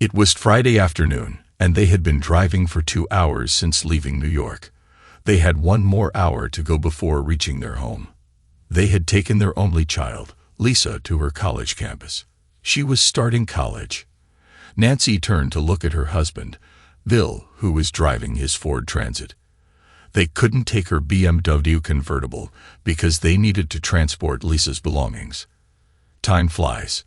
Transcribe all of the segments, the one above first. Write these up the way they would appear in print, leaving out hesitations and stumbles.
It was Friday afternoon, and they had been driving for 2 hours since leaving New York. They had 1 more hour to go before reaching their home. They had taken their only child, Lisa, to her college campus. She was starting college. Nancy turned to look at her husband, Bill, who was driving his Ford Transit. They couldn't take her BMW convertible because they needed to transport Lisa's belongings. Time flies.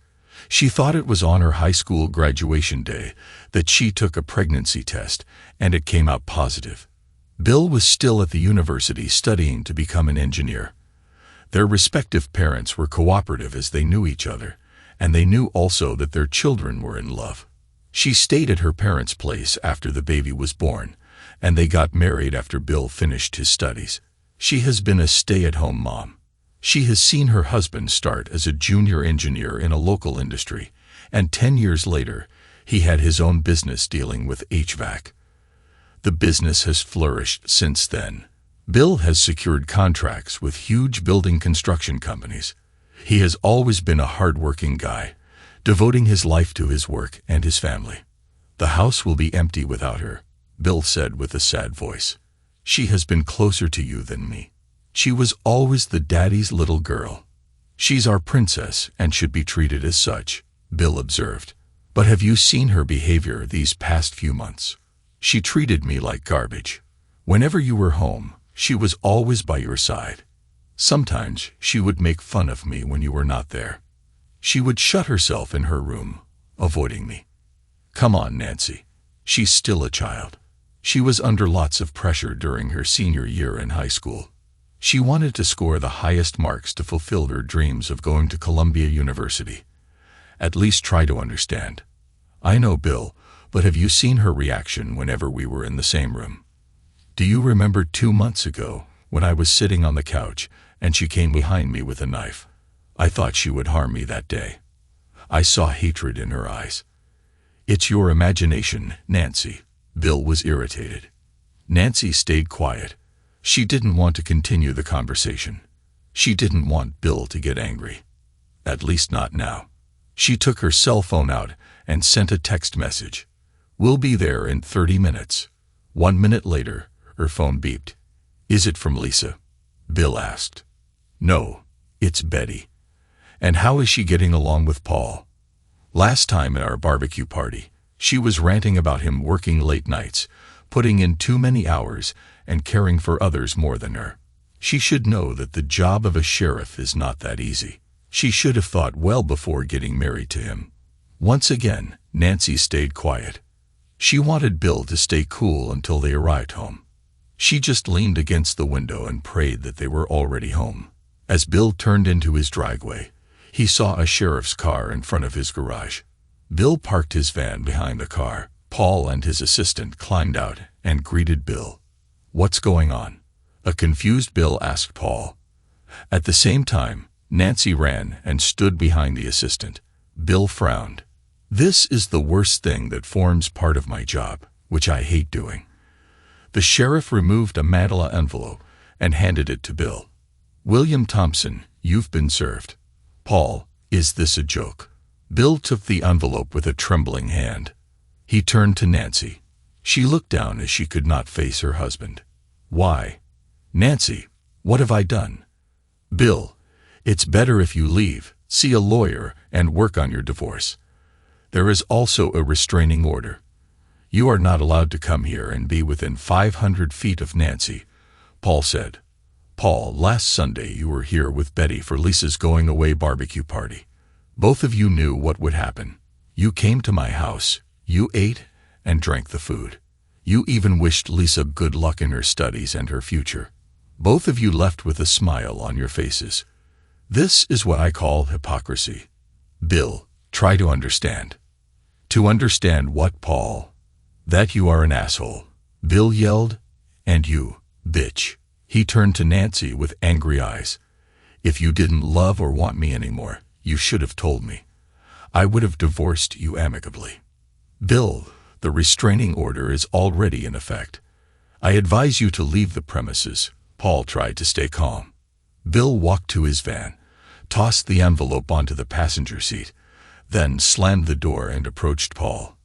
She thought it was on her high school graduation day that she took a pregnancy test, and it came out positive. Bill was still at the university studying to become an engineer. Their respective parents were cooperative as they knew each other, and they knew also that their children were in love. She stayed at her parents' place after the baby was born, and they got married after Bill finished his studies. She has been a stay-at-home mom. She has seen her husband start as a junior engineer in a local industry, and 10 years later, he had his own business dealing with HVAC. The business has flourished since then. Bill has secured contracts with huge building construction companies. He has always been a hard-working guy, devoting his life to his work and his family. "The house will be empty without her," Bill said with a sad voice. "She has been closer to you than me. She was always the daddy's little girl. She's our princess and should be treated as such," Bill observed. "But have you seen her behavior these past few months? She treated me like garbage. Whenever you were home, she was always by your side. Sometimes she would make fun of me when you were not there. She would shut herself in her room, avoiding me. Come on, Nancy. She's still a child. She was under lots of pressure during her senior year in high school. She wanted to score the highest marks to fulfill her dreams of going to Columbia University. At least try to understand. I know, Bill, but have you seen her reaction whenever we were in the same room? Do you remember 2 months ago when I was sitting on the couch and she came behind me with a knife? I thought she would harm me that day. I saw hatred in her eyes." "It's your imagination, Nancy." Bill was irritated. Nancy stayed quiet. She didn't want to continue the conversation. She didn't want Bill to get angry. At least not now. She took her cell phone out and sent a text message. "We'll be there in 30 minutes. 1 minute later, her phone beeped. "Is it from Lisa?" Bill asked. "No, it's Betty." "And how is she getting along with Paul?" "Last time at our barbecue party, she was ranting about him working late nights, putting in too many hours, and caring for others more than her. She should know that the job of a sheriff is not that easy. She should have thought well before getting married to him." Once again, Nancy stayed quiet. She wanted Bill to stay cool until they arrived home. She just leaned against the window and prayed that they were already home. As Bill turned into his driveway, he saw a sheriff's car in front of his garage. Bill parked his van behind the car. Paul and his assistant climbed out and greeted Bill. "What's going on?" a confused Bill asked Paul. At the same time, Nancy ran and stood behind the assistant. Bill frowned. "This is the worst thing that forms part of my job, which I hate doing." The sheriff removed a manila envelope and handed it to Bill. "William Thompson, you've been served." "Paul, is this a joke?" Bill took the envelope with a trembling hand. He turned to Nancy. She looked down as she could not face her husband. "Why?" "Nancy, what have I done?" "Bill, it's better if you leave, see a lawyer, and work on your divorce. There is also a restraining order. You are not allowed to come here and be within 500 feet of Nancy," Paul said. "Paul, last Sunday you were here with Betty for Lisa's going-away barbecue party. Both of you knew what would happen. You came to my house, you ate and drank the food. You even wished Lisa good luck in her studies and her future. Both of you left with a smile on your faces. This is what I call hypocrisy. Bill, try to understand." "To understand what, Paul?" "That you are an asshole," Bill yelled. "And you, bitch." He turned to Nancy with angry eyes. "If you didn't love or want me anymore, you should have told me. I would have divorced you amicably." "Bill, the restraining order is already in effect. I advise you to leave the premises." Paul tried to stay calm. Bill walked to his van, tossed the envelope onto the passenger seat, then slammed the door and approached Paul.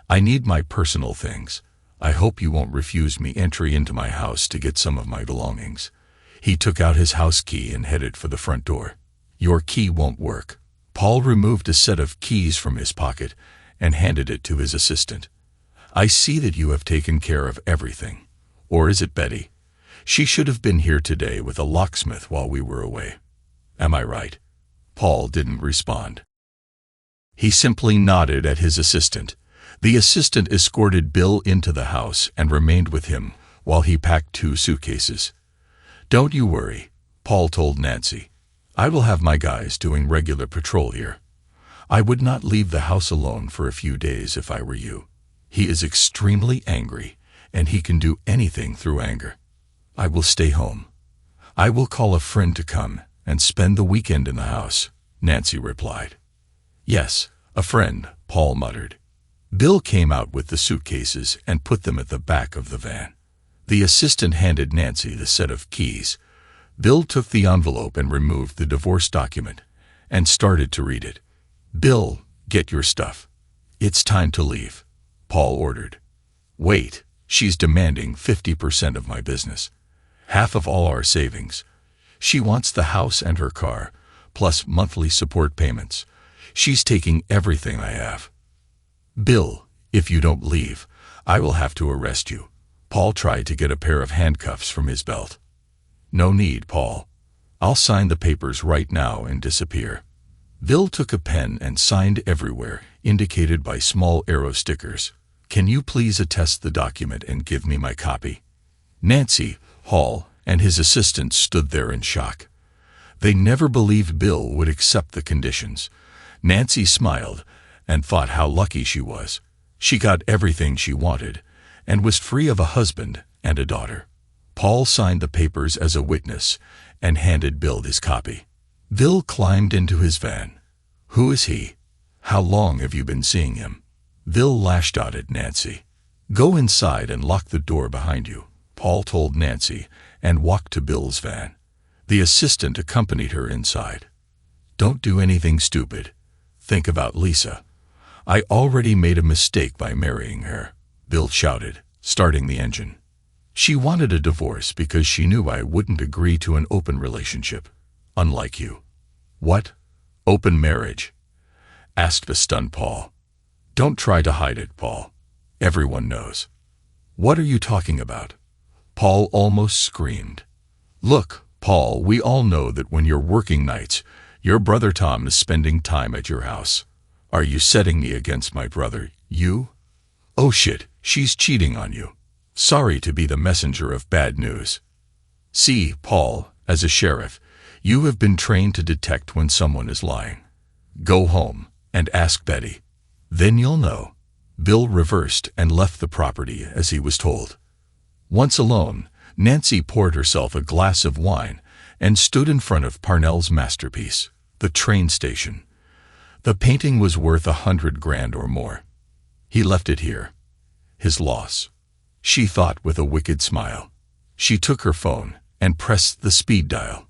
I need my personal things. I hope you won't refuse me entry into my house to get some of my belongings." He took out his house key and headed for the front door. "Your key won't work." Paul removed a set of keys from his pocket and handed it to his assistant. "I see that you have taken care of everything. Or is it Betty? She should have been here today with a locksmith while we were away. Am I right?" Paul didn't respond. He simply nodded at his assistant. The assistant escorted Bill into the house and remained with him while he packed 2 suitcases. "Don't you worry," Paul told Nancy. "I will have my guys doing regular patrol here. I would not leave the house alone for a few days if I were you. He is extremely angry, and he can do anything through anger. I will stay home. I will call a friend to come and spend the weekend in the house," Nancy replied. "Yes, a friend," Paul muttered. Bill came out with the suitcases and put them at the back of the van. The assistant handed Nancy the set of keys. Bill took the envelope and removed the divorce document and started to read it. "Bill, get your stuff. It's time to leave," Paul ordered. "Wait, she's demanding 50% of my business. Half of all our savings. She wants the house and her car, plus monthly support payments. She's taking everything I have. Bill, if you don't leave, I will have to arrest you." Paul tried to get a pair of handcuffs from his belt. "No need, Paul. I'll sign the papers right now and disappear." Bill took a pen and signed everywhere, indicated by small arrow stickers. "Can you please attest the document and give me my copy?" Nancy, Hall, and his assistant stood there in shock. They never believed Bill would accept the conditions. Nancy smiled and thought how lucky she was. She got everything she wanted and was free of a husband and a daughter. Paul signed the papers as a witness and handed Bill his copy. Bill climbed into his van. "Who is he? How long have you been seeing him?" Bill lashed out at Nancy. "Go inside and lock the door behind you," Paul told Nancy and walked to Bill's van. The assistant accompanied her inside. "Don't do anything stupid. Think about Lisa. I already made a mistake by marrying her," Bill shouted, starting the engine. "She wanted a divorce because she knew I wouldn't agree to an open relationship, unlike you." "What? Open marriage?" asked the stunned Paul. "Don't try to hide it, Paul. Everyone knows." "What are you talking about?" Paul almost screamed. "Look, Paul, we all know that when you're working nights, your brother Tom is spending time at your house. Are you setting me against my brother, you? Oh shit, she's cheating on you. Sorry to be the messenger of bad news. See, Paul, as a sheriff, you have been trained to detect when someone is lying. Go home and ask Betty. Then you'll know." Bill reversed and left the property as he was told. Once alone, Nancy poured herself a glass of wine and stood in front of Parnell's masterpiece, the train station. The painting was worth $100 grand or more. He left it here. His loss. She thought with a wicked smile. She took her phone and pressed the speed dial.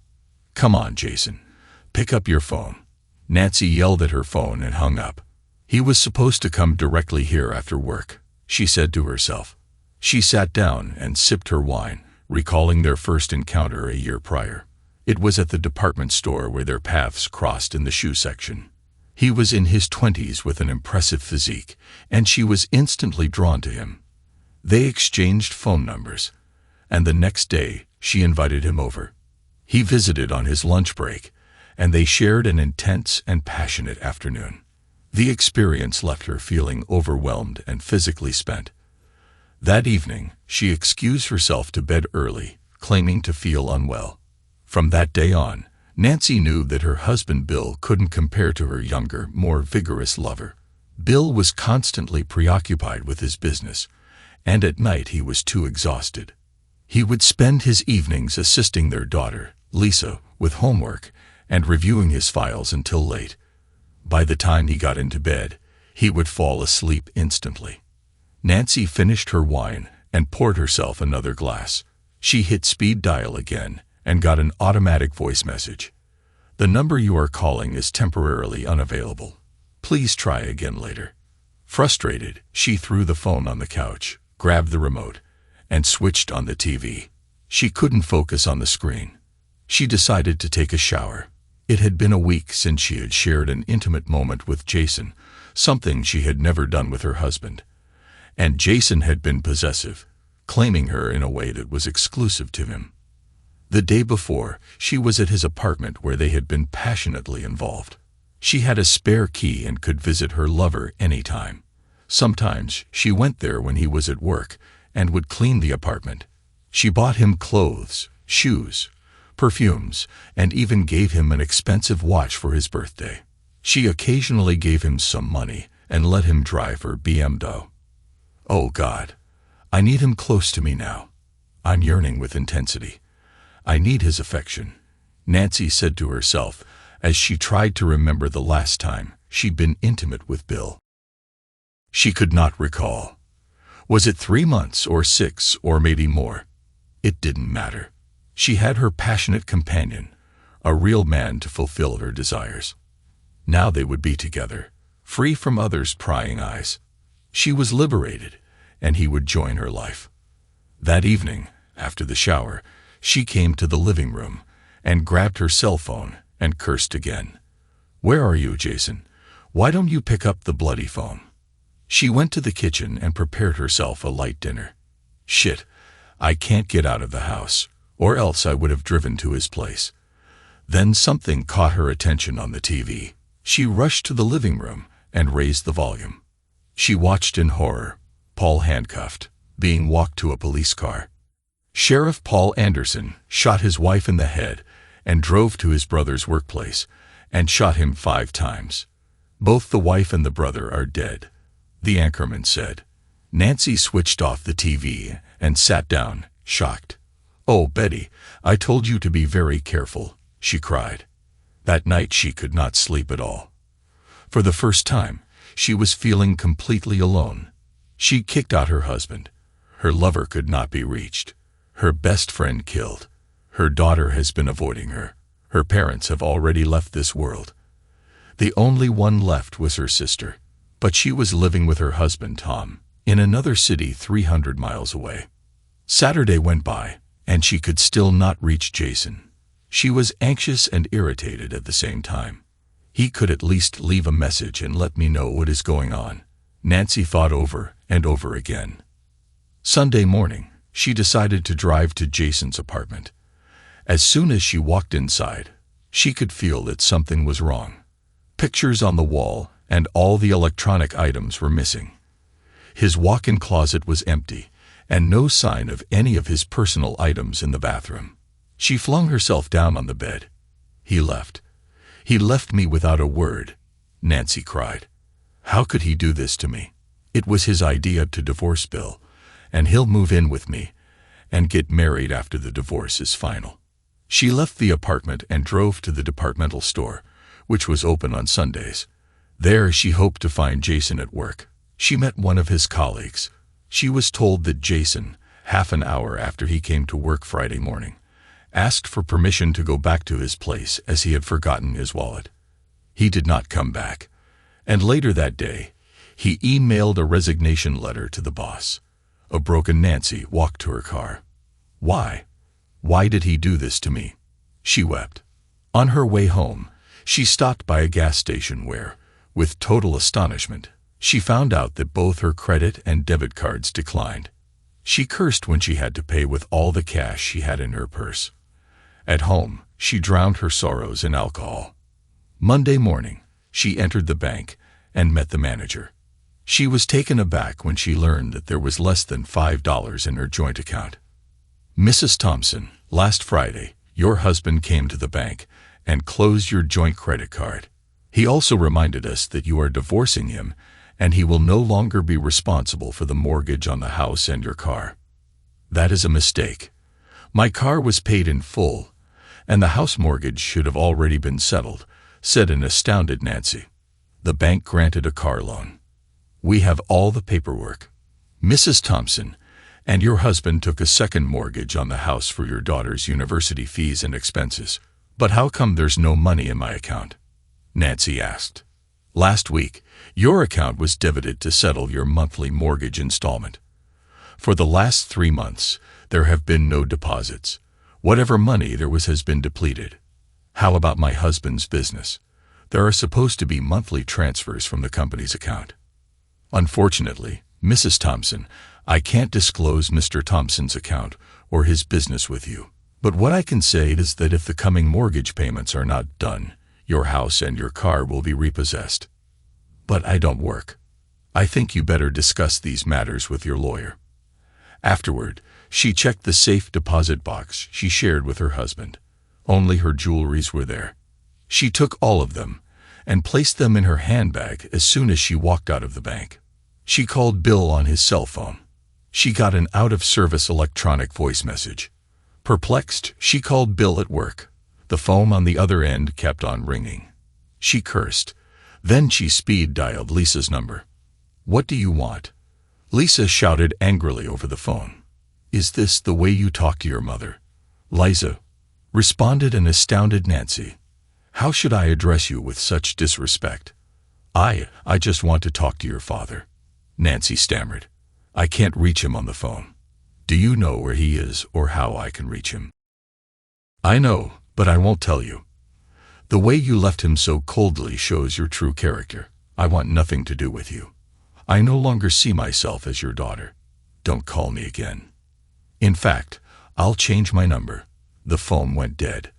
"Come on, Jason. Pick up your phone." Nancy yelled at her phone and hung up. "He was supposed to come directly here after work," she said to herself. She sat down and sipped her wine, recalling their first encounter a year prior. It was at the department store where their paths crossed in the shoe section. He was in his 20s with an impressive physique, and she was instantly drawn to him. They exchanged phone numbers, and the next day she invited him over. He visited on his lunch break, and they shared an intense and passionate afternoon. The experience left her feeling overwhelmed and physically spent. That evening, she excused herself to bed early, claiming to feel unwell. From that day on, Nancy knew that her husband Bill couldn't compare to her younger, more vigorous lover. Bill was constantly preoccupied with his business, and at night he was too exhausted. He would spend his evenings assisting their daughter, Lisa, with homework and reviewing his files until late. By the time he got into bed, he would fall asleep instantly. Nancy finished her wine and poured herself another glass. She hit speed dial again and got an automatic voice message. "The number you are calling is temporarily unavailable. Please try again later." Frustrated, she threw the phone on the couch, grabbed the remote, and switched on the TV. She couldn't focus on the screen. She decided to take a shower. It had been a week since she had shared an intimate moment with Jason, something she had never done with her husband. And Jason had been possessive, claiming her in a way that was exclusive to him. The day before, she was at his apartment where they had been passionately involved. She had a spare key and could visit her lover anytime. Sometimes she went there when he was at work and would clean the apartment. She bought him clothes, shoes, perfumes, and even gave him an expensive watch for his birthday. She occasionally gave him some money and let him drive her BMW. Oh God, I need him close to me now. I'm yearning with intensity. I need his affection, Nancy said to herself as she tried to remember the last time she'd been intimate with Bill. She could not recall. Was it 3 months or 6 or maybe more? It didn't matter. She had her passionate companion, a real man to fulfill her desires. Now they would be together, free from others' prying eyes. She was liberated, and he would join her life. That evening, after the shower, she came to the living room and grabbed her cell phone and cursed again. "Where are you, Jason? Why don't you pick up the bloody phone?" She went to the kitchen and prepared herself a light dinner. Shit, I can't get out of the house, or else I would have driven to his place. Then something caught her attention on the TV. She rushed to the living room and raised the volume. She watched in horror, Paul handcuffed, being walked to a police car. Sheriff Paul Anderson shot his wife in the head and drove to his brother's workplace and shot him 5 times. Both the wife and the brother are dead, the anchorman said. Nancy switched off the TV and sat down, shocked. "Oh, Betty, I told you to be very careful," she cried. That night she could not sleep at all. For the first time, she was feeling completely alone. She kicked out her husband. Her lover could not be reached. Her best friend killed. Her daughter has been avoiding her. Her parents have already left this world. The only one left was her sister, but she was living with her husband, Tom, in another city 300 miles away. Saturday went by, and she could still not reach Jason. She was anxious and irritated at the same time. He could at least leave a message and let me know what is going on, Nancy thought over and over again. Sunday morning, she decided to drive to Jason's apartment. As soon as she walked inside, she could feel that something was wrong. Pictures on the wall and all the electronic items were missing. His walk-in closet was empty, and no sign of any of his personal items in the bathroom. She flung herself down on the bed. He left. He left me without a word, Nancy cried. How could he do this to me? It was his idea to divorce Bill, and he'll move in with me and get married after the divorce is final. She left the apartment and drove to the departmental store, which was open on Sundays. There she hoped to find Jason at work. She met one of his colleagues. She was told that Jason, half an hour after he came to work Friday morning, asked for permission to go back to his place as he had forgotten his wallet. He did not come back, and later that day, he emailed a resignation letter to the boss. A broken Nancy walked to her car. Why? Why did he do this to me? She wept. On her way home, she stopped by a gas station where, with total astonishment, she found out that both her credit and debit cards declined. She cursed when she had to pay with all the cash she had in her purse. At home, she drowned her sorrows in alcohol. Monday morning, she entered the bank and met the manager. She was taken aback when she learned that there was less than $5 in her joint account. "Mrs. Thompson, last Friday, your husband came to the bank and closed your joint credit card. He also reminded us that you are divorcing him and he will no longer be responsible for the mortgage on the house and your car." "That is a mistake. My car was paid in full, and the house mortgage should have already been settled," said an astounded Nancy. "The bank granted a car loan. We have all the paperwork. Mrs. Thompson, and your husband took a second mortgage on the house for your daughter's university fees and expenses. But how come there's no money in my account?" Nancy asked. Last week, your account was debited to settle your monthly mortgage installment. For the last 3 months, there have been no deposits. Whatever money there was has been depleted. How about my husband's business? There are supposed to be monthly transfers from the company's account. Unfortunately, Mrs. Thompson, I can't disclose Mr. Thompson's account or his business with you. But what I can say is that if the coming mortgage payments are not done, your house and your car will be repossessed. But I don't work. I think you better discuss these matters with your lawyer. Afterward, she checked the safe deposit box she shared with her husband. Only her jewelries were there. She took all of them and placed them in her handbag as soon as she walked out of the bank. She called Bill on his cell phone. She got an out-of-service electronic voice message. Perplexed, she called Bill at work. The phone on the other end kept on ringing. She cursed. Then she speed-dialed Lisa's number. "What do you want?" Lisa shouted angrily over the phone. "Is this the way you talk to your mother?" "Liza," responded an astounded Nancy. "How should I address you with such disrespect?" I just want to talk to your father," Nancy stammered. "I can't reach him on the phone. Do you know where he is or how I can reach him?" "I know, but I won't tell you. The way you left him so coldly shows your true character. I want nothing to do with you. I no longer see myself as your daughter. Don't call me again. In fact, I'll change my number." The phone went dead.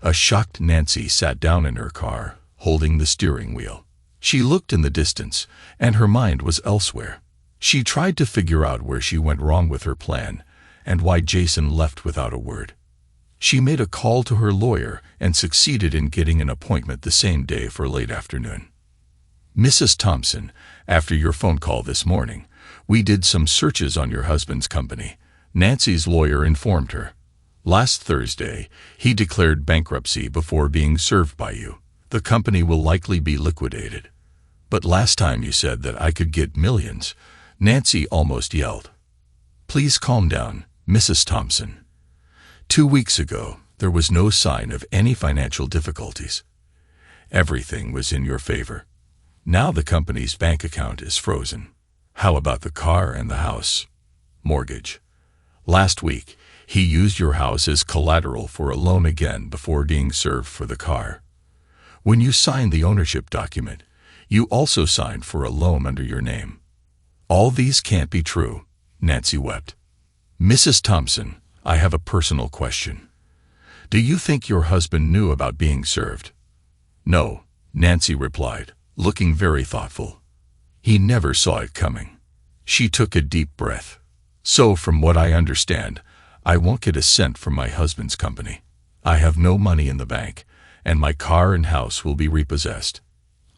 A shocked Nancy sat down in her car, holding the steering wheel. She looked in the distance, and her mind was elsewhere. She tried to figure out where she went wrong with her plan, and why Jason left without a word. She made a call to her lawyer and succeeded in getting an appointment the same day for late afternoon. "Mrs. Thompson, after your phone call this morning, we did some searches on your husband's company," Nancy's lawyer informed her. "Last Thursday, he declared bankruptcy before being served by you. The company will likely be liquidated." "But last time you said that I could get millions," Nancy almost yelled. "Please calm down, Mrs. Thompson. 2 weeks ago, there was no sign of any financial difficulties. Everything was in your favor. Now the company's bank account is frozen. How about the car and the house? Mortgage. Last week, he used your house as collateral for a loan again before being served for the car. When you signed the ownership document, you also signed for a loan under your name. All these can't be true," Nancy wept. "Mrs. Thompson, I have a personal question. Do you think your husband knew about being served?" "No," Nancy replied, looking very thoughtful. "He never saw it coming." She took a deep breath. "So from what I understand, I won't get a cent from my husband's company. I have no money in the bank, and my car and house will be repossessed.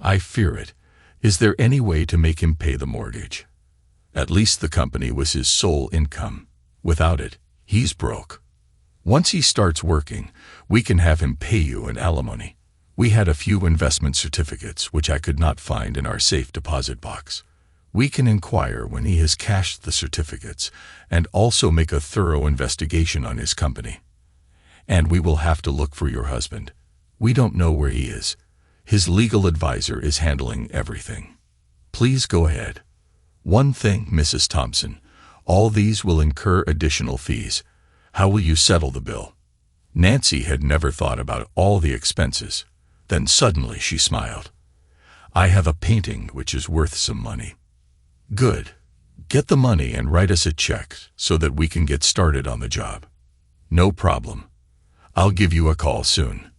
I fear it. Is there any way to make him pay the mortgage? At least the company was his sole income. Without it, he's broke. Once he starts working, we can have him pay you an alimony. We had a few investment certificates which I could not find in our safe deposit box. We can inquire when he has cashed the certificates and also make a thorough investigation on his company. And we will have to look for your husband. We don't know where he is. His legal advisor is handling everything. Please go ahead. One thing, Mrs. Thompson, all these will incur additional fees. How will you settle the bill?" Nancy had never thought about all the expenses. Then suddenly she smiled. "I have a painting which is worth some money." "Good. Get the money and write us a check so that we can get started on the job." "No problem. I'll give you a call soon."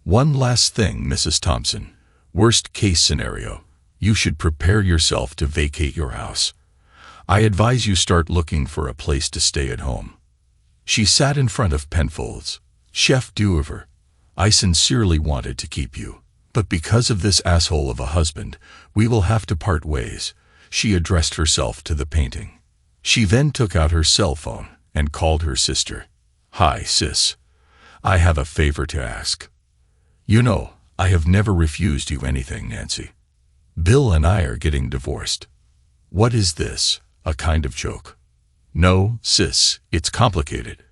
"One last thing, Mrs. Thompson. Worst case scenario, you should prepare yourself to vacate your house. I advise you start looking for a place to stay at home." She sat in front of Penfolds. "Chef d'oeuvre, I sincerely wanted to keep you, but because of this asshole of a husband, we will have to part ways." She addressed herself to the painting. She then took out her cell phone and called her sister. "Hi, sis. I have a favor to ask. You know, I have never refused you anything, Nancy. Bill and I are getting divorced." "What is this, a kind of joke?" "No, sis, it's complicated.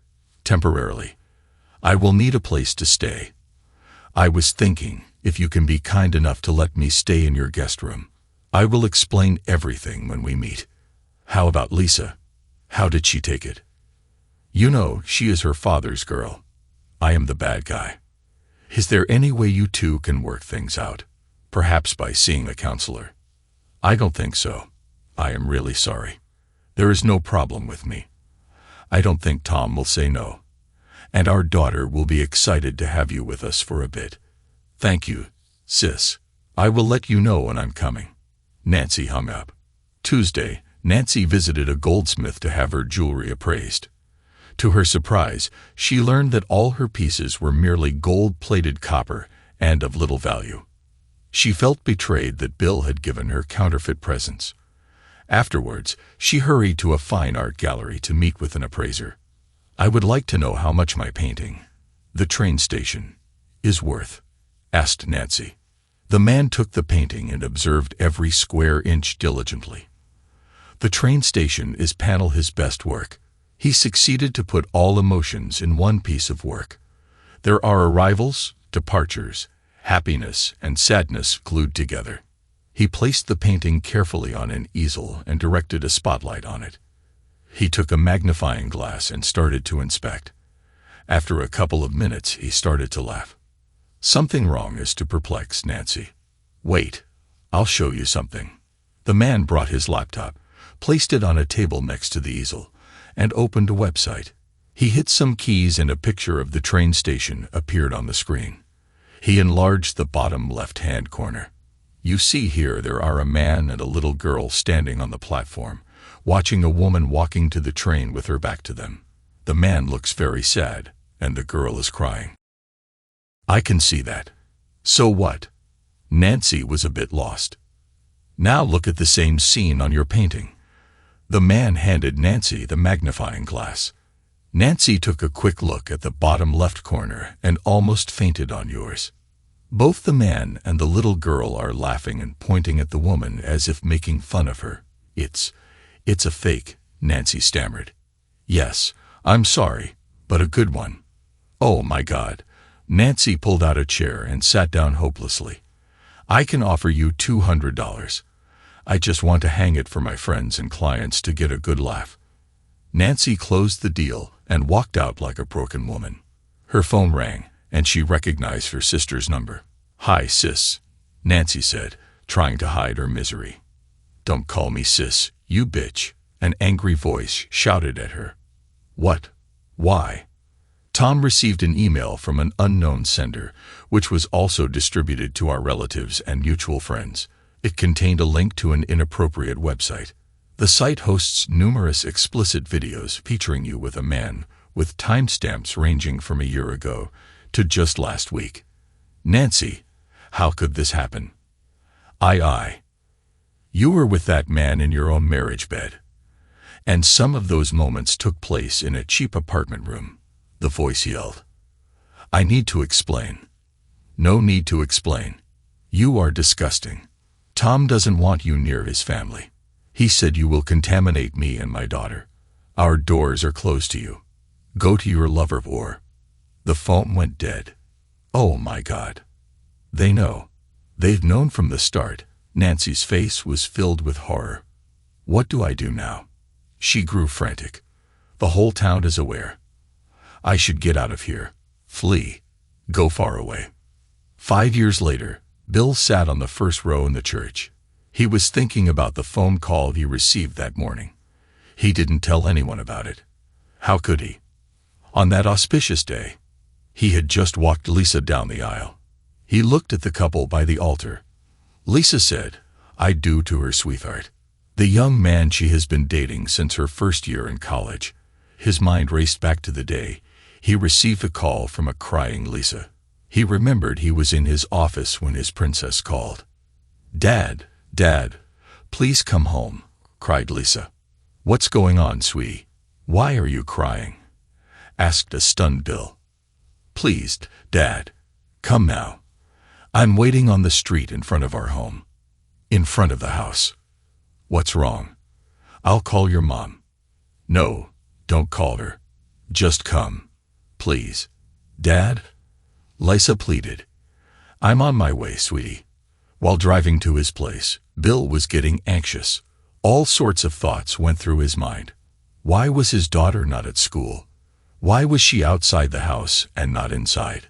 Temporarily. I will need a place to stay. I was thinking, if you can be kind enough to let me stay in your guest room. I will explain everything when we meet. How about Lisa? How did she take it? You know, she is her father's girl. I am the bad guy. Is there any way you two can work things out? Perhaps by seeing a counselor? I don't think so. I am really sorry. There is no problem with me. I don't think Tom will say no. And our daughter will be excited to have you with us for a bit. Thank you, sis. I will let you know when I'm coming. Nancy hung up. Tuesday, Nancy visited a goldsmith to have her jewelry appraised. To her surprise, she learned that all her pieces were merely gold-plated copper and of little value. She felt betrayed that Bill had given her counterfeit presents. Afterwards, she hurried to a fine art gallery to meet with an appraiser. I would like to know how much my painting, The Train Station, is worth, asked Nancy. The man took the painting and observed every square inch diligently. The Train Station is panel his best work. He succeeded to put all emotions in one piece of work. There are arrivals, departures, happiness, and sadness glued together. He placed the painting carefully on an easel and directed a spotlight on it. He took a magnifying glass and started to inspect. After a couple of minutes, he started to laugh. Something wrong is to perplex Nancy. Wait, I'll show you something. The man brought his laptop, placed it on a table next to the easel, and opened a website. He hit some keys and a picture of the train station appeared on the screen. He enlarged the bottom left-hand corner. You see here there are a man and a little girl standing on the platform, watching a woman walking to the train with her back to them. The man looks very sad, and the girl is crying. I can see that. So what? Nancy was a bit lost. Now look at the same scene on your painting. The man handed Nancy the magnifying glass. Nancy took a quick look at the bottom left corner and almost fainted on yours. Both the man and the little girl are laughing and pointing at the woman as if making fun of her. It's a fake, Nancy stammered. Yes, I'm sorry, but a good one. Oh my God. Nancy pulled out a chair and sat down hopelessly. I can offer you $200. I just want to hang it for my friends and clients to get a good laugh. Nancy closed the deal and walked out like a broken woman. Her phone rang, and she recognized her sister's number. Hi, sis, Nancy said, trying to hide her misery. Don't call me sis, you bitch, an angry voice shouted at her. What? Why? Tom received an email from an unknown sender, which was also distributed to our relatives and mutual friends. It contained a link to an inappropriate website. The site hosts numerous explicit videos featuring you with a man, with timestamps ranging from a year ago to just last week. Nancy, how could this happen? You were with that man in your own marriage bed. And some of those moments took place in a cheap apartment room, the voice yelled. I need to explain. No need to explain. You are disgusting. Tom doesn't want you near his family. He said you will contaminate me and my daughter. Our doors are closed to you. Go to your lover or... The phone went dead. Oh my God. They know. They've known from the start. Nancy's face was filled with horror. What do I do now? She grew frantic. The whole town is aware. I should get out of here. Flee. Go far away. 5 years later, Bill sat on the first row in the church. He was thinking about the phone call he received that morning. He didn't tell anyone about it. How could he? On that auspicious day, he had just walked Lisa down the aisle. He looked at the couple by the altar. Lisa said, I do to her sweetheart, the young man she has been dating since her first year in college. His mind raced back to the day he received a call from a crying Lisa. He remembered he was in his office when his princess called. Dad, please come home, cried Lisa. What's going on, sweetie? Why are you crying? Asked a stunned Bill. Please, Dad, come now. I'm waiting on the street in front of our home. In front of the house. What's wrong? I'll call your mom. No, don't call her. Just come. Please. Dad? Lisa pleaded. I'm on my way, sweetie. While driving to his place, Bill was getting anxious. All sorts of thoughts went through his mind. Why was his daughter not at school? Why was she outside the house and not inside?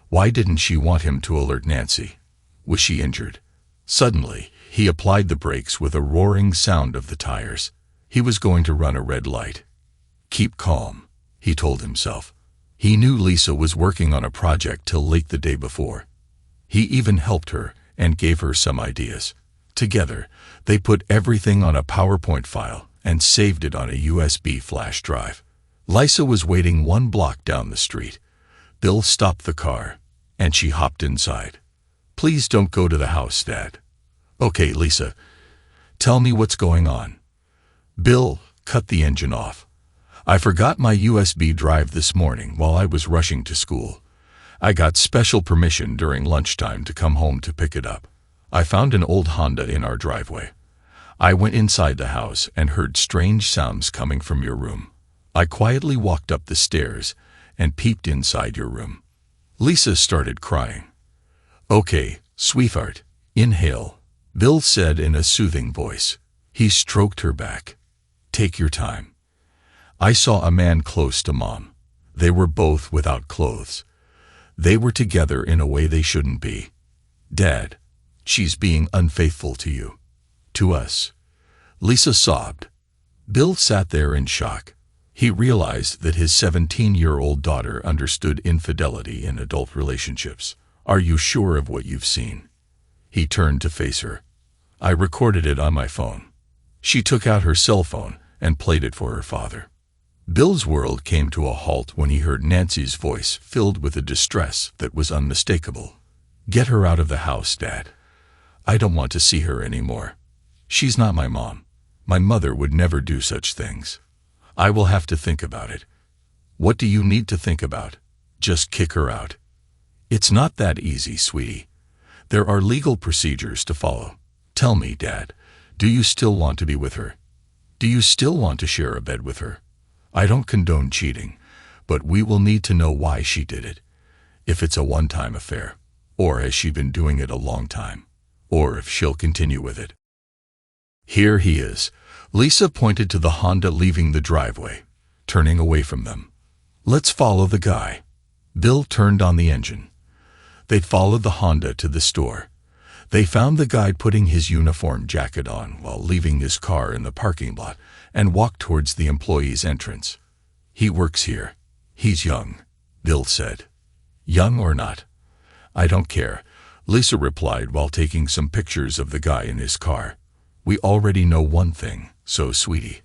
Why didn't she want him to alert Nancy? Was she injured? Suddenly, he applied the brakes with a roaring sound of the tires. He was going to run a red light. Keep calm, he told himself. He knew Lisa was working on a project till late the day before. He even helped her and gave her some ideas. Together, they put everything on a PowerPoint file and saved it on a USB flash drive. Lisa was waiting 1 block down the street. Bill stopped the car, and she hopped inside. Please don't go to the house, Dad. Okay, Lisa. Tell me what's going on. Bill, cut the engine off. I forgot my USB drive this morning while I was rushing to school. I got special permission during lunchtime to come home to pick it up. I found an old Honda in our driveway. I went inside the house and heard strange sounds coming from your room. I quietly walked up the stairs and peeped inside your room. Lisa started crying. Okay, sweetheart, inhale, Bill said in a soothing voice. He stroked her back. Take your time. I saw a man close to Mom. They were both without clothes. They were together in a way they shouldn't be. Dad, she's being unfaithful to you. To us. Lisa sobbed. Bill sat there in shock. He realized that his 17-year-old daughter understood infidelity in adult relationships. Are you sure of what you've seen? He turned to face her. I recorded it on my phone. She took out her cell phone and played it for her father. Bill's world came to a halt when he heard Nancy's voice filled with a distress that was unmistakable. Get her out of the house, Dad. I don't want to see her anymore. She's not my mom. My mother would never do such things. I will have to think about it. What do you need to think about? Just kick her out. It's not that easy, sweetie. There are legal procedures to follow. Tell me, Dad, do you still want to be with her? Do you still want to share a bed with her? I don't condone cheating, but we will need to know why she did it. If it's a one-time affair, or has she been doing it a long time, or if she'll continue with it. Here he is. Lisa pointed to the Honda leaving the driveway, turning away from them. Let's follow the guy. Bill turned on the engine. They followed the Honda to the store. They found the guy putting his uniform jacket on while leaving his car in the parking lot and walked towards the employee's entrance. He works here. He's young, Bill said. Young or not? I don't care, Lisa replied while taking some pictures of the guy in his car. We already know one thing, so sweetie,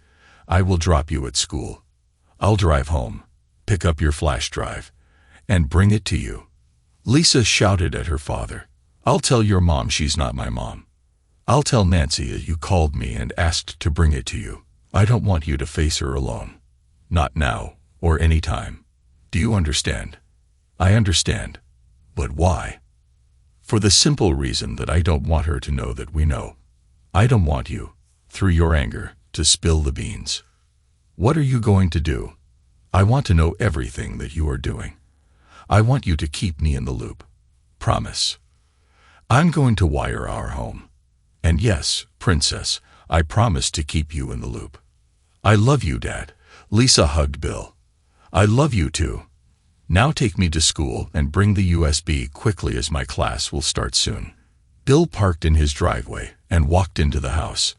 I will drop you at school. I'll drive home, pick up your flash drive, and bring it to you. Lisa shouted at her father. I'll tell your mom she's not my mom. I'll tell Nancy that you called me and asked to bring it to you. I don't want you to face her alone. Not now, or any time. Do you understand? I understand. But why? For the simple reason that I don't want her to know that we know. I don't want you, through your anger, to spill the beans. What are you going to do? I want to know everything that you are doing. I want you to keep me in the loop. Promise. I'm going to wire our home. And yes, Princess, I promise to keep you in the loop. I love you, Dad. Lisa hugged Bill. I love you too. Now take me to school and bring the USB quickly as my class will start soon. Bill parked in his driveway and walked into the house.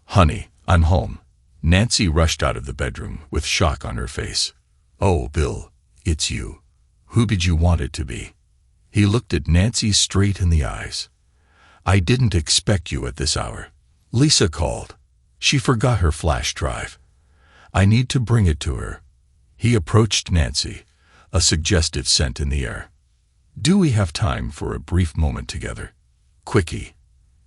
Honey, I'm home. Nancy rushed out of the bedroom with shock on her face. Oh, Bill, it's you. Who did you want it to be? He looked at Nancy straight in the eyes. I didn't expect you at this hour. Lisa called. She forgot her flash drive. I need to bring it to her. He approached Nancy, a suggestive scent in the air. Do we have time for a brief moment together? Quickie.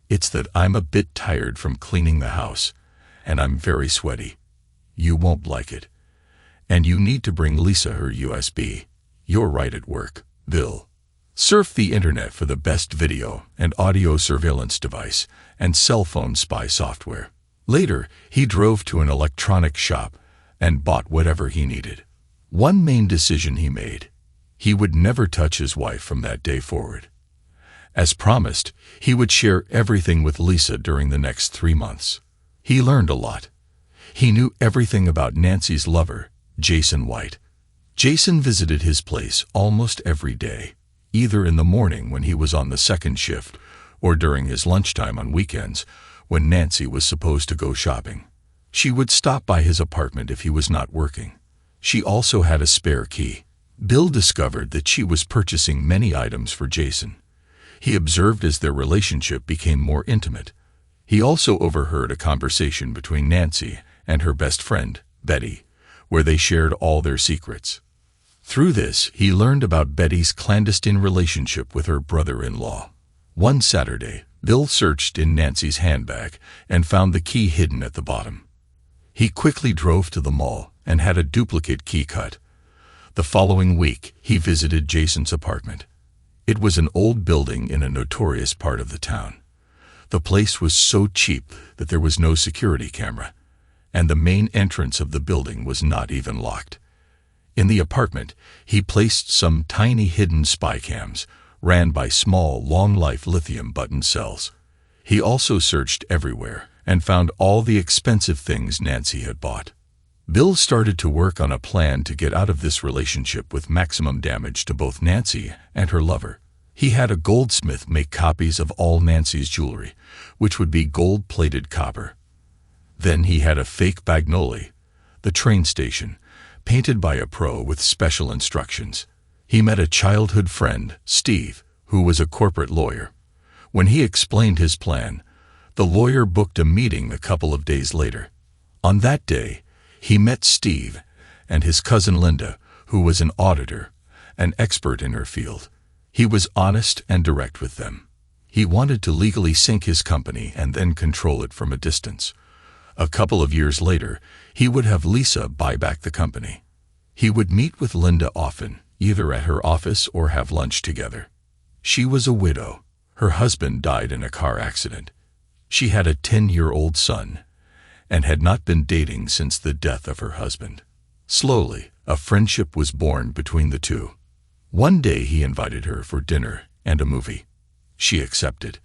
It's that I'm a bit tired from cleaning the house, and I'm very sweaty. You won't like it. And you need to bring Lisa her USB. You're right at work, Bill. Surf the internet for the best video and audio surveillance device and cell phone spy software. Later, he drove to an electronics shop and bought whatever he needed. One main decision he made. He would never touch his wife from that day forward. As promised, he would share everything with Lisa during the next 3 months. He learned a lot. He knew everything about Nancy's lover, Jason White. Jason visited his place almost every day, either in the morning when he was on the second shift or during his lunchtime on weekends when Nancy was supposed to go shopping. She would stop by his apartment if he was not working. She also had a spare key. Bill discovered that she was purchasing many items for Jason. He observed as their relationship became more intimate. He also overheard a conversation between Nancy and her best friend, Betty, where they shared all their secrets. Through this, he learned about Betty's clandestine relationship with her brother-in-law. One Saturday, Bill searched in Nancy's handbag and found the key hidden at the bottom. He quickly drove to the mall and had a duplicate key cut. The following week, he visited Jason's apartment. It was an old building in a notorious part of the town. The place was so cheap that there was no security camera, and the main entrance of the building was not even locked. In the apartment, he placed some tiny hidden spy cams, ran by small, long-life lithium button cells. He also searched everywhere and found all the expensive things Nancy had bought. Bill started to work on a plan to get out of this relationship with maximum damage to both Nancy and her lover. He had a goldsmith make copies of all Nancy's jewelry, which would be gold-plated copper. Then he had a fake Bagnoli, the train station, painted by a pro with special instructions. He met a childhood friend, Steve, who was a corporate lawyer. When he explained his plan, the lawyer booked a meeting a couple of days later. On that day, he met Steve and his cousin Linda, who was an auditor, an expert in her field. He was honest and direct with them. He wanted to legally sink his company and then control it from a distance. A couple of years later, he would have Lisa buy back the company. He would meet with Linda often, either at her office or have lunch together. She was a widow. Her husband died in a car accident. She had a 10-year-old son and had not been dating since the death of her husband. Slowly, a friendship was born between the two. One day he invited her for dinner and a movie. She accepted.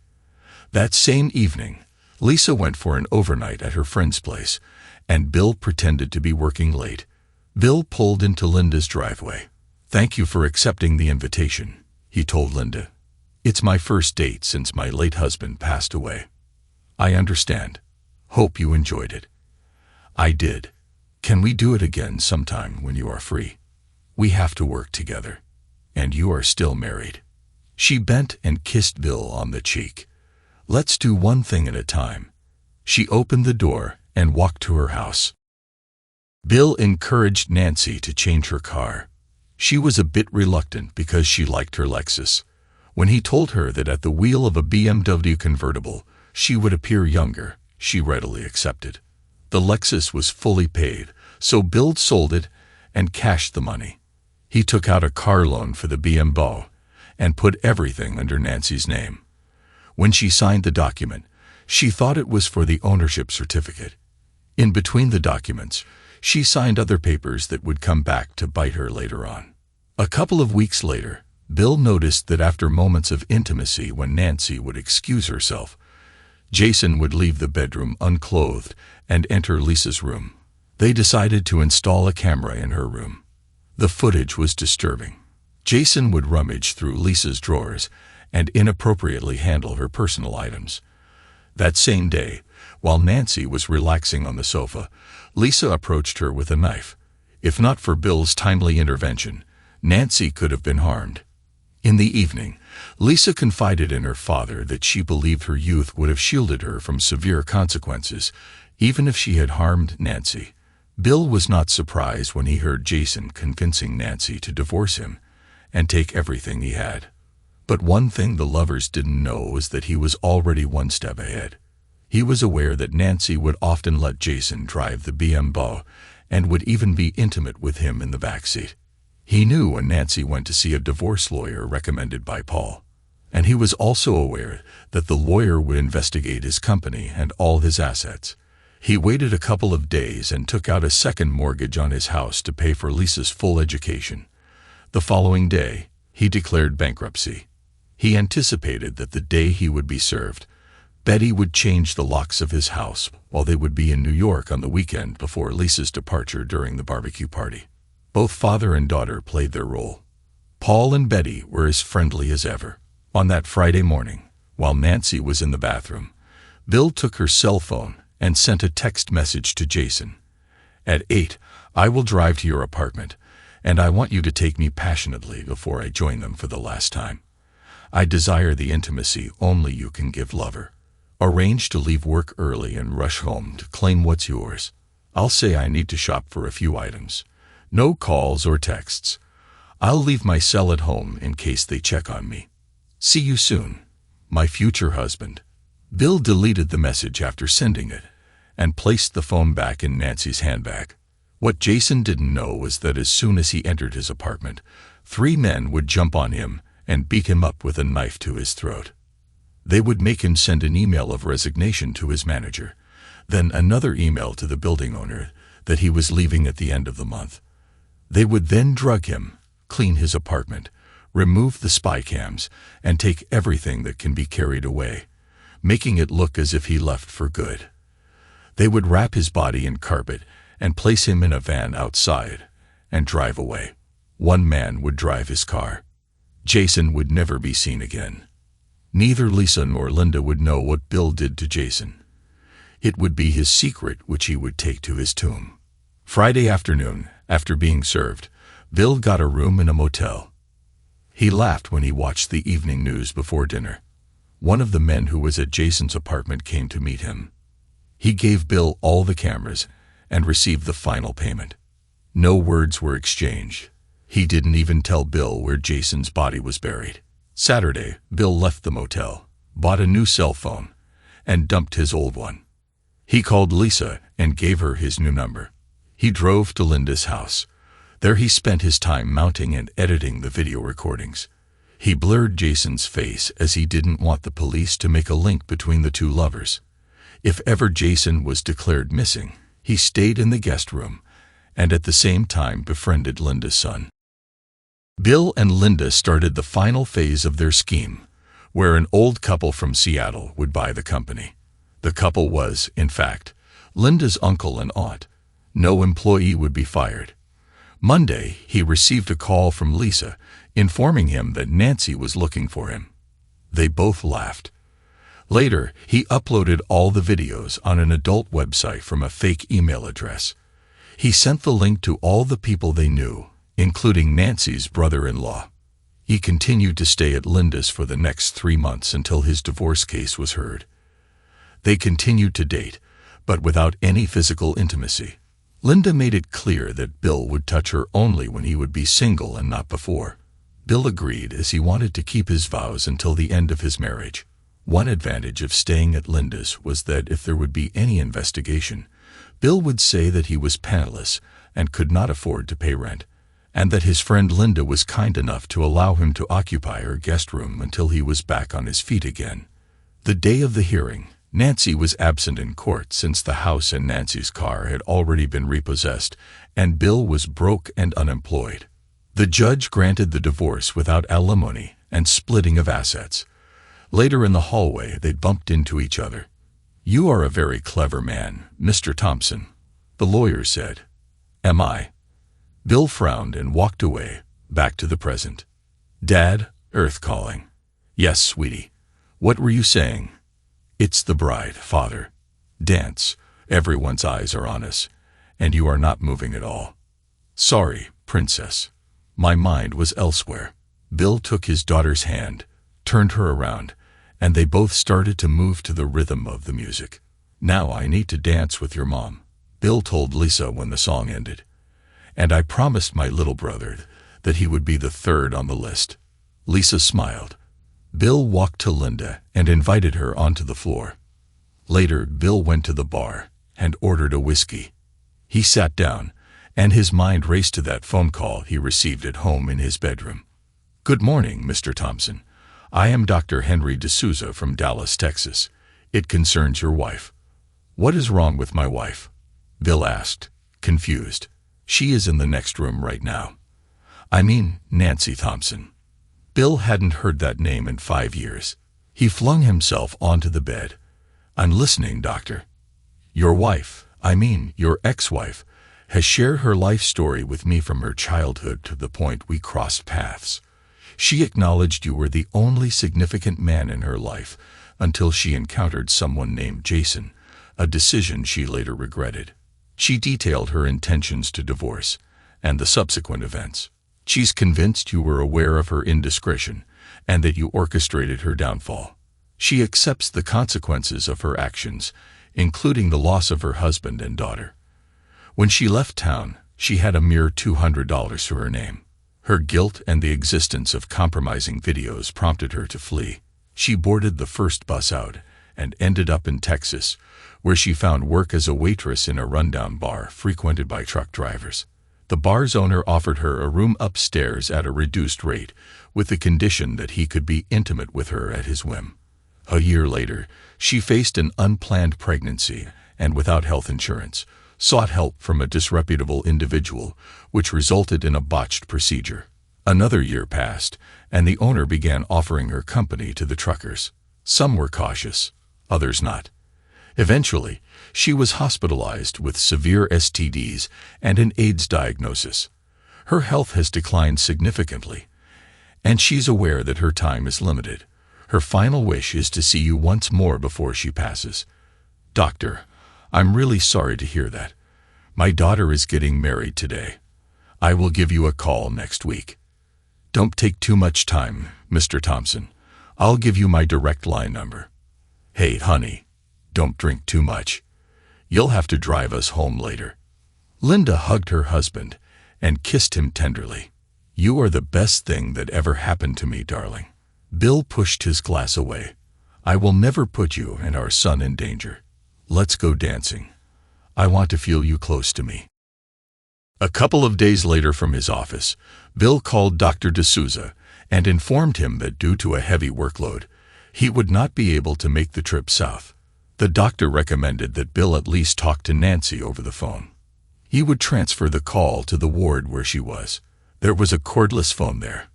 That same evening, Lisa went for an overnight at her friend's place, and Bill pretended to be working late. Bill pulled into Linda's driveway. "Thank you for accepting the invitation," he told Linda. "It's my first date since my late husband passed away. I understand. Hope you enjoyed it." "I did. Can we do it again sometime when you are free? We have to work together. And you are still married." She bent and kissed Bill on the cheek. "Let's do one thing at a time." She opened the door and walked to her house. Bill encouraged Nancy to change her car. She was a bit reluctant because she liked her Lexus. When he told her that at the wheel of a BMW convertible, she would appear younger, she readily accepted. The Lexus was fully paid, so Bill sold it and cashed the money. He took out a car loan for the BMW and put everything under Nancy's name. When she signed the document, she thought it was for the ownership certificate. In between the documents, she signed other papers that would come back to bite her later on. A couple of weeks later, Bill noticed that after moments of intimacy when Nancy would excuse herself, Jason would leave the bedroom unclothed and enter Lisa's room. They decided to install a camera in her room. The footage was disturbing. Jason would rummage through Lisa's drawers and inappropriately handle her personal items. That same day, while Nancy was relaxing on the sofa, Lisa approached her with a knife. If not for Bill's timely intervention, Nancy could have been harmed. In the evening, Lisa confided in her father that she believed her youth would have shielded her from severe consequences, even if she had harmed Nancy. Bill was not surprised when he heard Jason convincing Nancy to divorce him and take everything he had. But one thing the lovers didn't know was that he was already one step ahead. He was aware that Nancy would often let Jason drive the BMW and would even be intimate with him in the backseat. He knew when Nancy went to see a divorce lawyer recommended by Paul. And he was also aware that the lawyer would investigate his company and all his assets. He waited a couple of days and took out a second mortgage on his house to pay for Lisa's full education. The following day, he declared bankruptcy. He anticipated that the day he would be served, Betty would change the locks of his house while they would be in New York on the weekend before Lisa's departure during the barbecue party. Both father and daughter played their role. Paul and Betty were as friendly as ever. On that Friday morning, while Nancy was in the bathroom, Bill took her cell phone and sent a text message to Jason. At 8, I will drive to your apartment, and I want you to take me passionately before I join them for the last time. I desire the intimacy only you can give lover. Arrange to leave work early and rush home to claim what's yours. I'll say I need to shop for a few items. No calls or texts. I'll leave my cell at home in case they check on me. See you soon, my future husband. Bill deleted the message after sending it and placed the phone back in Nancy's handbag. What Jason didn't know was that as soon as he entered his apartment, 3 men would jump on him and beat him up with a knife to his throat. They would make him send an email of resignation to his manager, then another email to the building owner that he was leaving at the end of the month. They would then drug him, clean his apartment, remove the spy cams, and take everything that can be carried away, making it look as if he left for good. They would wrap his body in carpet and place him in a van outside and drive away. 1 man would drive his car. Jason would never be seen again. Neither Lisa nor Linda would know what Bill did to Jason. It would be his secret which he would take to his tomb. Friday afternoon, after being served, Bill got a room in a motel. He laughed when he watched the evening news before dinner. One of the men who was at Jason's apartment came to meet him. He gave Bill all the cameras and received the final payment. No words were exchanged. He didn't even tell Bill where Jason's body was buried. Saturday, Bill left the motel, bought a new cell phone, and dumped his old one. He called Lisa and gave her his new number. He drove to Linda's house. There he spent his time mounting and editing the video recordings. He blurred Jason's face as he didn't want the police to make a link between the 2 lovers. If ever Jason was declared missing, he stayed in the guest room and at the same time befriended Linda's son. Bill and Linda started the final phase of their scheme, where an old couple from Seattle would buy the company. The couple was, in fact, Linda's uncle and aunt. No employee would be fired. Monday, he received a call from Lisa, informing him that Nancy was looking for him. They both laughed. Later, he uploaded all the videos on an adult website from a fake email address. He sent the link to all the people they knew, including Nancy's brother-in-law. He continued to stay at Linda's for the next 3 months until his divorce case was heard. They continued to date, but without any physical intimacy. Linda made it clear that Bill would touch her only when he would be single and not before. Bill agreed as he wanted to keep his vows until the end of his marriage. One advantage of staying at Linda's was that if there would be any investigation, Bill would say that he was penniless and could not afford to pay rent, and that his friend Linda was kind enough to allow him to occupy her guest room until he was back on his feet again. The day of the hearing, Nancy was absent in court since the house and Nancy's car had already been repossessed, and Bill was broke and unemployed. The judge granted the divorce without alimony and splitting of assets. Later in the hallway, they bumped into each other. "You are a very clever man, Mr. Thompson," the lawyer said. "Am I?" Bill frowned and walked away, back to the present. "Dad, Earth calling." "Yes, sweetie. What were you saying?" "It's the bride, Father. Dance. Everyone's eyes are on us, and you are not moving at all." "Sorry, Princess. My mind was elsewhere." Bill took his daughter's hand, turned her around, and they both started to move to the rhythm of the music. "Now I need to dance with your mom," Bill told Lisa when the song ended. "And I promised my little brother that he would be the 3rd on the list." Lisa smiled. Bill walked to Linda and invited her onto the floor. Later, Bill went to the bar and ordered a whiskey. He sat down, and his mind raced to that phone call he received at home in his bedroom. "Good morning, Mr. Thompson. I am Dr. Henry D'Souza from Dallas, Texas. It concerns your wife." "What is wrong with my wife?" Bill asked, confused. "She is in the next room right now." "I mean Nancy Thompson." Bill hadn't heard that name in 5 years. He flung himself onto the bed. "I'm listening, doctor." "Your wife, your ex-wife, has shared her life story with me from her childhood to the point we crossed paths. She acknowledged you were the only significant man in her life until she encountered someone named Jason, a decision she later regretted. She detailed her intentions to divorce and the subsequent events. She's convinced you were aware of her indiscretion and that you orchestrated her downfall. She accepts the consequences of her actions, including the loss of her husband and daughter. When she left town, she had a mere $200 to her name. Her guilt and the existence of compromising videos prompted her to flee. She boarded the first bus out and ended up in Texas, where she found work as a waitress in a rundown bar frequented by truck drivers. The bar's owner offered her a room upstairs at a reduced rate, with the condition that he could be intimate with her at his whim. A year later, she faced an unplanned pregnancy and, without health insurance, sought help from a disreputable individual, which resulted in a botched procedure. Another year passed, and the owner began offering her company to the truckers. Some were cautious, others not. Eventually, she was hospitalized with severe STDs and an AIDS diagnosis. Her health has declined significantly, and she's aware that her time is limited. Her final wish is to see you once more before she passes. "Doctor, I'm really sorry to hear that. My daughter is getting married today. I will give you a call next week. Don't take too much time, Mr. Thompson. I'll give you my direct line number. Hey, honey, don't drink too much. You'll have to drive us home later." Linda hugged her husband and kissed him tenderly. "You are the best thing that ever happened to me, darling." Bill pushed his glass away. "I will never put you and our son in danger. Let's go dancing. I want to feel you close to me." A couple of days later from his office, Bill called Dr. D'Souza and informed him that due to a heavy workload, he would not be able to make the trip south. The doctor recommended that Bill at least talk to Nancy over the phone. He would transfer the call to the ward where she was. There was a cordless phone there.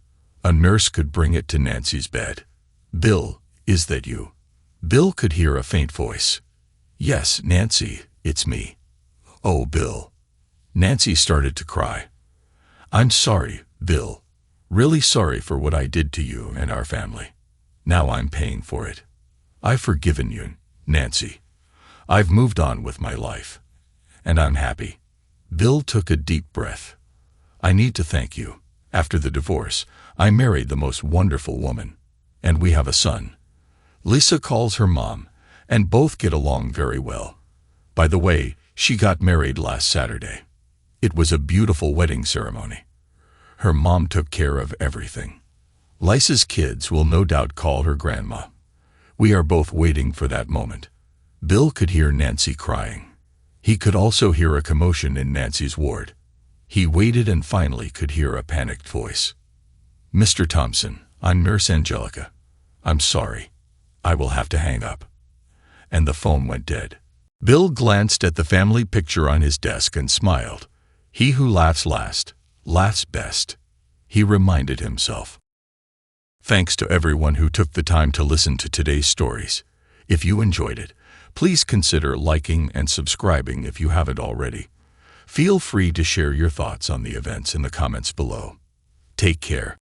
A nurse could bring it to Nancy's bed. "Bill, is that you?" Bill could hear a faint voice. "Yes, Nancy, it's me." "Oh, Bill." Nancy started to cry. "I'm sorry, Bill. Really sorry for what I did to you and our family. Now I'm paying for it. I've forgiven you, Nancy. I've moved on with my life. And I'm happy." Bill took a deep breath. "I need to thank you. After the divorce, I married the most wonderful woman. And we have a son. Lisa calls her mom, and both get along very well. By the way, she got married last Saturday. It was a beautiful wedding ceremony. Her mom took care of everything. Lisa's kids will no doubt call her grandma. We are both waiting for that moment." Bill could hear Nancy crying. He could also hear a commotion in Nancy's ward. He waited and finally could hear a panicked voice. "Mr. Thompson, I'm Nurse Angelica. I'm sorry. I will have to hang up." And the phone went dead. Bill glanced at the family picture on his desk and smiled. He who laughs last, laughs best, he reminded himself. Thanks to everyone who took the time to listen to today's stories. If you enjoyed it, please consider liking and subscribing if you haven't already. Feel free to share your thoughts on the events in the comments below. Take care.